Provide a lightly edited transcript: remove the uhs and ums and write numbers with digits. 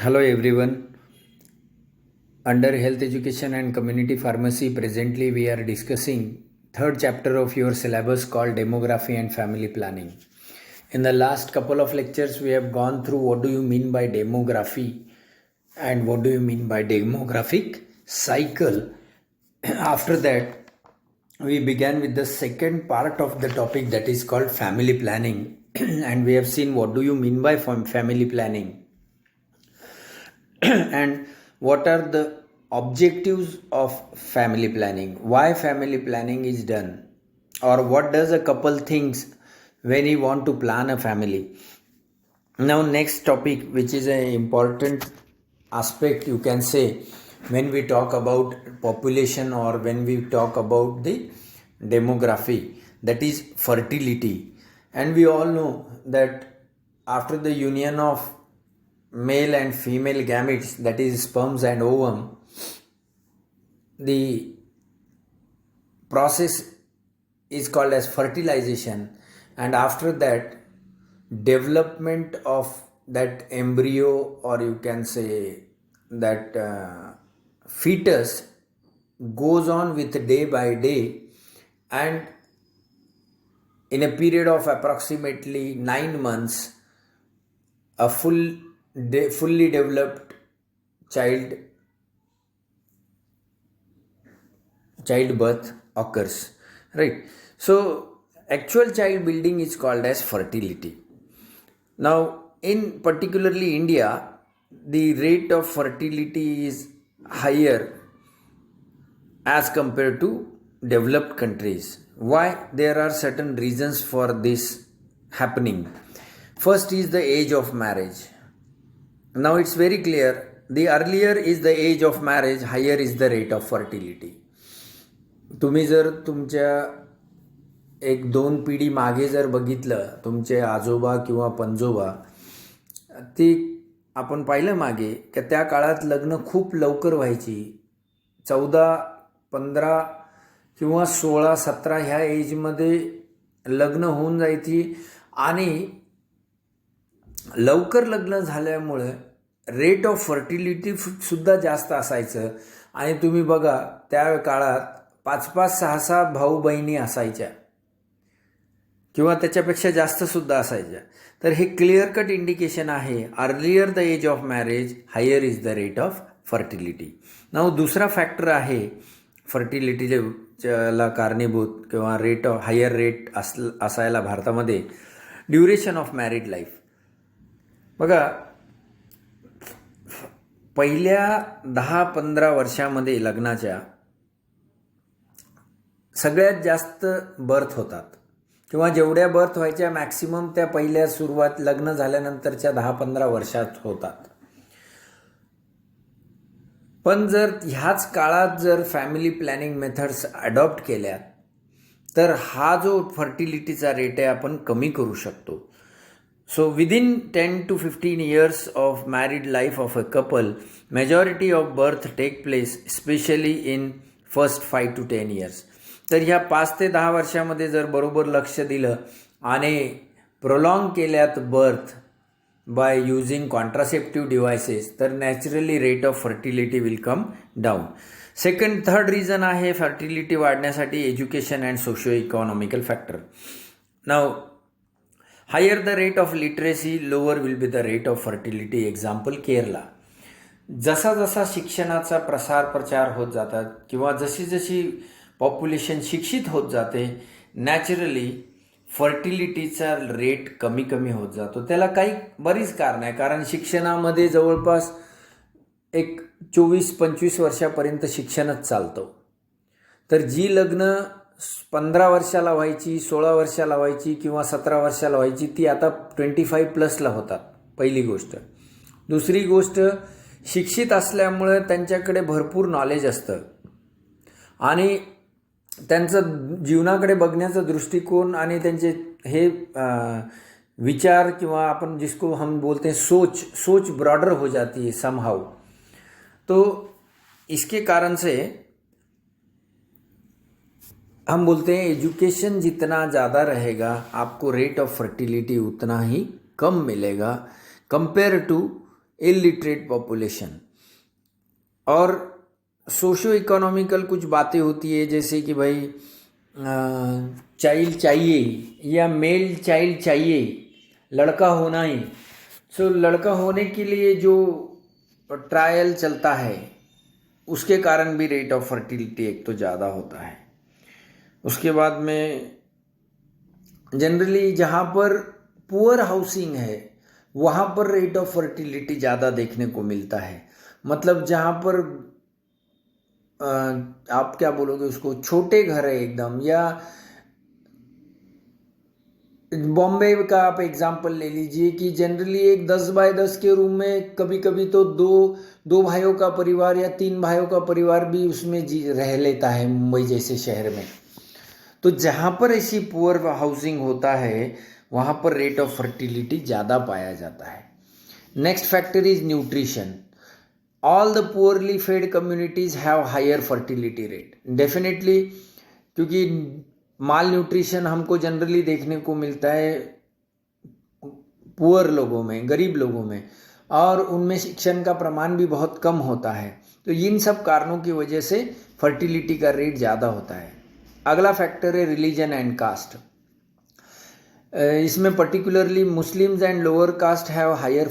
Hello everyone. Under health education and community pharmacy, presently we are discussing third chapter of your syllabus called demography and family planning. In the last couple of lectures, we have gone through what do you mean by demography and what do you mean by demographic cycle. After that, we began with the second part of the topic, that is called family planning. And we have seen what do you mean by family planning and what are the objectives of family planning, why family planning is done, or what does a couple thinks when he want to plan a family. Now next topic, which is an important aspect, you can say, when we talk about population or when we talk about the demography, that is fertility. And we all know that after the union of male and female gametes, that is sperms and ovum, the process is called as fertilization, and after that development of that embryo, or you can say that fetus, goes on with day by day, and in a period of approximately 9 months a fully developed childbirth occurs, right? So actual child building is called as fertility. Now in particularly India, the rate of fertility is higher as compared to developed countries. Why? There are certain reasons for this happening. First is the age of marriage. Now it's very clear, the earlier is the age of marriage, higher is the rate of fertility. तुम्ही जर तुमच्या 1-2 पिढी मागे जर बघितलं, तुमचे आजोबा किंवा पणजोबा, ते आपण पाहिलं मागे की त्या काळात लग्न खूप लवकर व्हायची. 14-15 किंवा 16-17 ह्या एजमध्ये लग्न होऊन जायची, आणि लवकर लग्न झाल्यामुळे रेट ऑफ फर्टिलिटी सुद्धा जास्त असायचं. आणि तुम्ही बघा त्या काळात 5-5, 6-6 भाऊ बहिणी असायच्या किंवा त्याच्यापेक्षा जास्त सुद्धा असायच्या. तर हे क्लिअर कट इंडिकेशन आहे, earlier the age of marriage higher is the rate of fertility. Now दुसरा फॅक्टर आहे फर्टिलिटीला कारणीभूत किंवा रेट ऑफ हायर रेट असायला भारतामध्ये, ड्युरेशन ऑफ मॅरिड लाईफ. बघा पहिल्या 10-15 वर्षामध्ये लग्नाच्या सगळ्यात जास्त बर्थ होतात, किंवा जेवढ्या बर्थ व्हायच्या मॅक्सिमम त्या पहिल्या सुरुवात लग्न झाल्यानंतरच्या 10-15 वर्षात होतात. पण जर ह्याच काळात जर फॅमिली प्लॅनिंग मेथड्स अडॉप्ट केल्या तर हा जो फर्टिलिटीचा रेट आहे आपण कमी करू शकतो. So within 10 to 15 years of married life of a couple, majority of birth take place, especially in first 5 to 10 years. तर ह्या 5 ते 10 वर्षामध्ये जर बरोबर लक्ष दिलं आणि प्रोलॉंग केल्यात birth by using contraceptive devices, तर naturally rate of fertility will come down. Third reason आहे फर्टिलिटी वाढण्यासाठी education and socio economical factor. Now higher the rate of literacy, lower will be the rate of fertility. Example Kerala. जसा जसा शिक्षणाचा प्रचार होत जातात किंवा जशी जशी पॉप्युलेशन शिक्षित होत जाते, नॅचरली फर्टिलिटीचा रेट कमी कमी होत जातो. त्याला काही बरीच कारण आहे, कारण शिक्षणामध्ये जवळपास एक 24-25 वर्षापर्यंत शिक्षणच चालतं. तर जी लग्न 15 वर्षाला व्हायची, 16 वर्षाला व्हायची किंवा 17 वर्षाला व्हायची, ती आता 25+ होतात, पहिली गोष्ट. दुसरी गोष्ट, शिक्षित असल्यामुळे त्यांच्याकडे भरपूर नॉलेज असतं आणि त्यांचं जीवनाकडे बघण्याचा दृष्टिकोन आणि त्यांचे हे विचार, किंवा आपण जिसको हम बोलते हैं सोच ब्रॉडर हो जाती है समहाउ. तो इसके कारण से हम बोलते हैं एजुकेशन जितना ज़्यादा रहेगा आपको रेट ऑफ फर्टिलिटी उतना ही कम मिलेगा कंपेयर टू इलिटरेट पॉपुलेशन, और सोशो इकोनॉमिकल कुछ बातें होती है जैसे कि भाई चाइल्ड चाहिए या मेल चाइल्ड चाहिए, लड़का होना ही। सो लड़का होने के लिए जो ट्रायल चलता है उसके कारण भी रेट ऑफ फर्टिलिटी एक तो ज़्यादा होता है। उसके बाद में जनरली जहाँ पर पुअर हाउसिंग है वहाँ पर रेट ऑफ फर्टिलिटी ज़्यादा देखने को मिलता है। मतलब जहाँ पर आप क्या बोलोगे उसको, छोटे घर है एकदम, या बॉम्बे का आप एग्जांपल ले लीजिए कि जनरली एक 10 बाय 10 के रूम में कभी कभी तो दो भाइयों का परिवार या 3 भाइयों का परिवार भी उसमें रह लेता है मुंबई जैसे शहर में। तो जहाँ पर ऐसी पुअर हाउसिंग होता है वहाँ पर रेट ऑफ फर्टिलिटी ज़्यादा पाया जाता है। Next factor is nutrition. All the poorly fed communities have higher fertility rate definitely, क्योंकि माल न्यूट्रिशन हमको जनरली देखने को मिलता है पुअर लोगों में, गरीब लोगों में, और उनमें शिक्षण का प्रमाण भी बहुत कम होता है। तो इन सब कारणों की वजह से फर्टिलिटी का रेट ज़्यादा होता है। अगला फैक्टर है रिलीजन एंड कास्ट। इसमें particularly Muslims and lower caste have higher